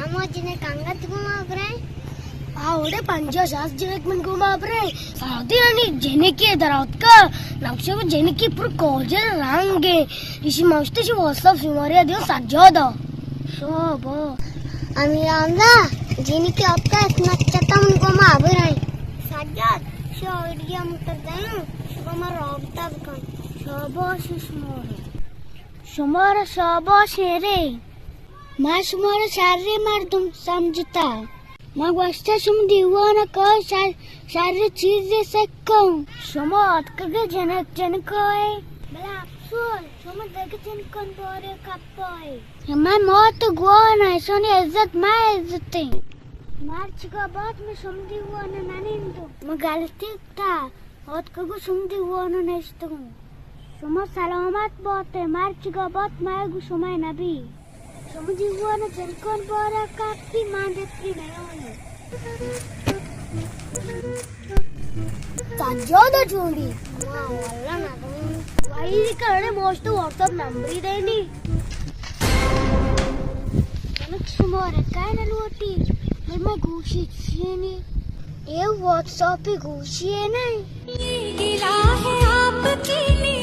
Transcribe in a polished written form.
అమ్మొచ్చిన కంగతి గుమాబ్రే आवडे 50-60 minute गुमाब्रे साधी आणि जेनेकी दरावत का नक्षे जेनेकी पुर कोजल रांगे इशी मस्तशी वॉट्सअप सुमारिया दियो साजदा शोब आम्ही आमदा जेनेकी आपका नक्षतम गुमाब्रे साजद शो इडिया मुतदायु गुमार राबता बकन शाबाश शुमार शाबाश रे मैं शुमार शारे मार तुम समझता मग वास्ता शुम दीवाना का सारे चीजें सकूं शुमा अटके जनकोय बला अफसोस शुमा देख जनकोन बोरे कपोय मैं मौत गुआना सोनी इज्जत मैं इज्जतें मार्च का बाद में शुम दीवाना ननिंदो मैं गलती था और कगु शुम दीवाना नेस्तू शुमा सलामत बात है मार्च का बाद मैं गु शुमा नबी समुद्री हुआ ना जनकोन बोरा काफी मांडती नहीं ताजोदा जोड़ी वाह वाला ना वही करने मोस्ट व्हाट्सएप नंबर ही देनी कनक सुमारे काय ना लोटी मैं घुशी छीनी ये व्हाट्सएप पे घुशी है नहीं ये गिला है आपकी